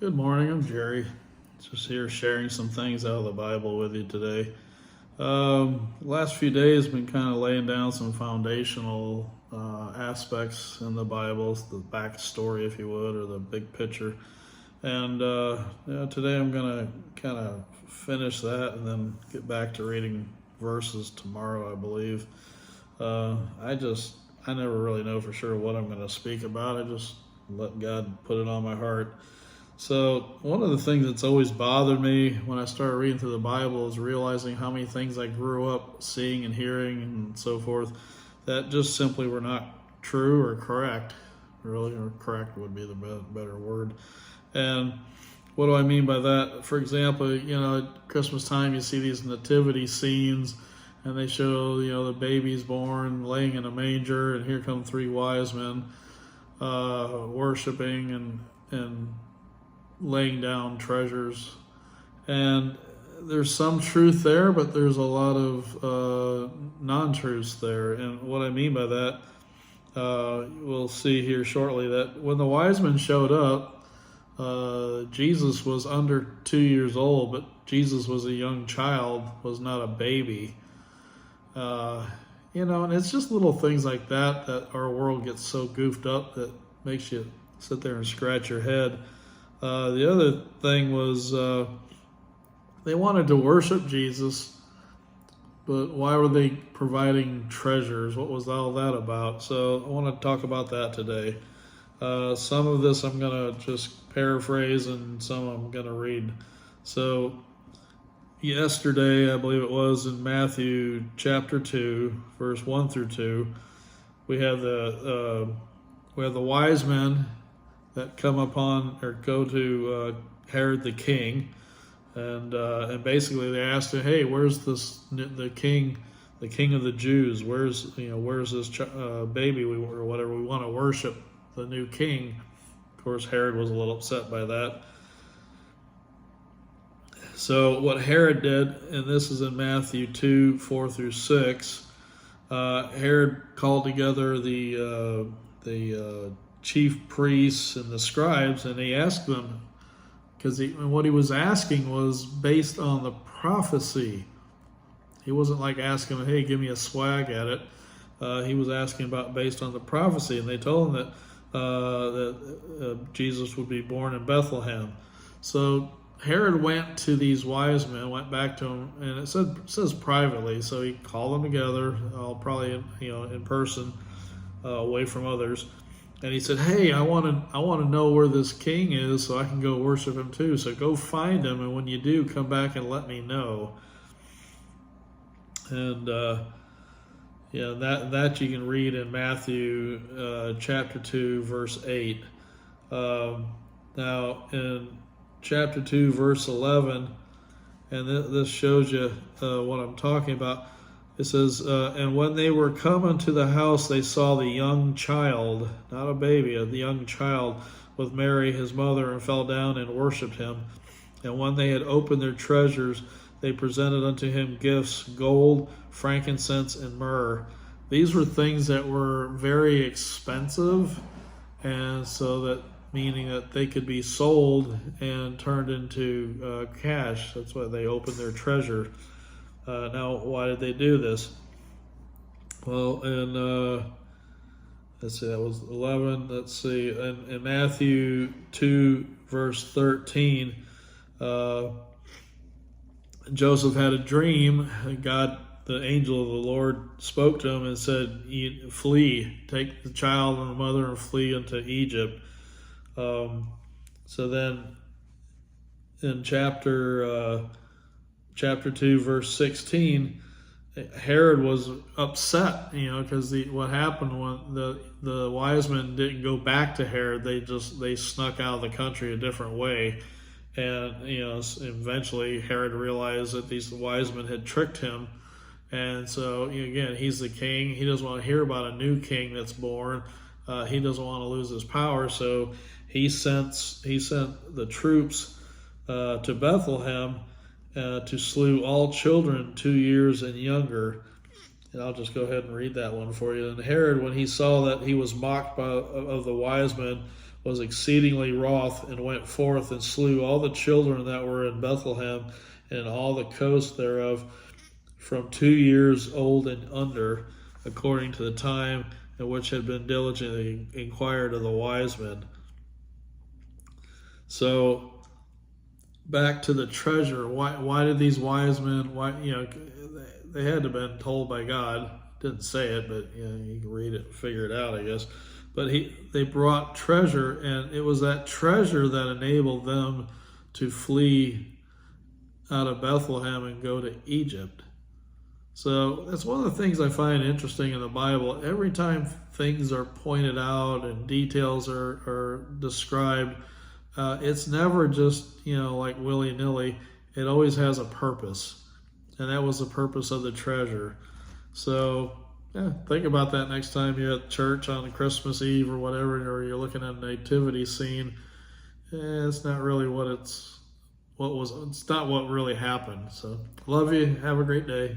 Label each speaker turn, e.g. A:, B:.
A: Good morning, I'm Jerry. Just here sharing some things out of the Bible with you today. Last few days been kind of laying down some foundational aspects in the Bible, the backstory, if you would, or the big picture. And today I'm going to kind of finish that and then get back to reading verses tomorrow, I believe. I never really know for sure what I'm going to speak about. I just let God put it on my heart. So, one of the things that's always bothered me when I started reading through the Bible is realizing how many things I grew up seeing and hearing and so forth that just simply were not true or correct. Really, or correct would be the better word. And what do I mean by that? For example, at Christmas time, you see these nativity scenes and they show, the baby's born laying in a manger, and here come three wise men worshiping and laying down treasures. And there's some truth there, but there's a lot of non-truths there. And what I mean by that, we'll see here shortly, that when the wise men showed up, Jesus was under 2 years old, but Jesus was a young child, was not a baby. And it's just little things like that our world gets so goofed up that makes you sit there and scratch your head. The other thing was they wanted to worship Jesus, but why were they providing treasures? What was all that about? So I want to talk about that today. Some of this I'm going to just paraphrase, and some I'm going to read. So yesterday, I believe it was, in Matthew chapter 2, verse 1 through 2, we have the wise men that come upon or go to Herod the king, and basically they asked him, "Hey, where's the king of the Jews? Where's this baby or whatever? We want to worship the new king." Of course, Herod was a little upset by that. So what Herod did, and this is in Matthew 2, 4 through 6, Herod called together the chief priests and the scribes, and he asked them, because what he was asking was based on the prophecy. He wasn't like asking them, "Hey, give me a swag at it." He was asking about based on the prophecy, and they told him that Jesus would be born in Bethlehem. So Herod went to these wise men, went back to them, and it says privately. So he called them together, probably in person, away from others. And he said, "Hey, I want to know where this king is so I can go worship him too. So go find him, and when you do, come back and let me know." And that you can read in Matthew chapter 2, verse 8. Now in chapter 2, verse 11, and this shows you what I'm talking about. It says, "And when they were come unto the house, they saw the young child," not a baby, the young child, "with Mary his mother, and fell down and worshipped him. And when they had opened their treasures, they presented unto him gifts, gold, frankincense, and myrrh." These were things that were very expensive, and so that meaning that they could be sold and turned into cash. That's why they opened their treasure. Now, why did they do this? Well, let's see, that was 11. Let's see, in Matthew 2, verse 13, Joseph had a dream. The angel of the Lord spoke to him and said, "Flee, take the child and the mother and flee into Egypt." So then in chapter 2, verse 16, Herod was upset, because what happened when the wise men didn't go back to Herod, they snuck out of the country a different way, and eventually Herod realized that these wise men had tricked him, and so again, he's the king. He doesn't want to hear about a new king that's born. He doesn't want to lose his power, so he sent the troops to Bethlehem to slew all children 2 years and younger. And I'll just go ahead and read that one for you. "And Herod, when he saw that he was mocked of the wise men, was exceedingly wroth, and went forth and slew all the children that were in Bethlehem and all the coast thereof, from 2 years old and under, according to the time in which had been diligently inquired of the wise men. So back to the treasure. Why did these wise men? Why they had to have been told by God. Didn't say it, but you can read it and figure it out, I guess. But they brought treasure, and it was that treasure that enabled them to flee out of Bethlehem and go to Egypt. So that's one of the things I find interesting in the Bible. Every time things are pointed out and details are described, it's never just, like willy-nilly. It always has a purpose. And that was the purpose of the treasure. So, think about that next time you're at church on Christmas Eve or whatever, or you're looking at a nativity scene. It's not really it's not what really happened. So, love you. Have a great day.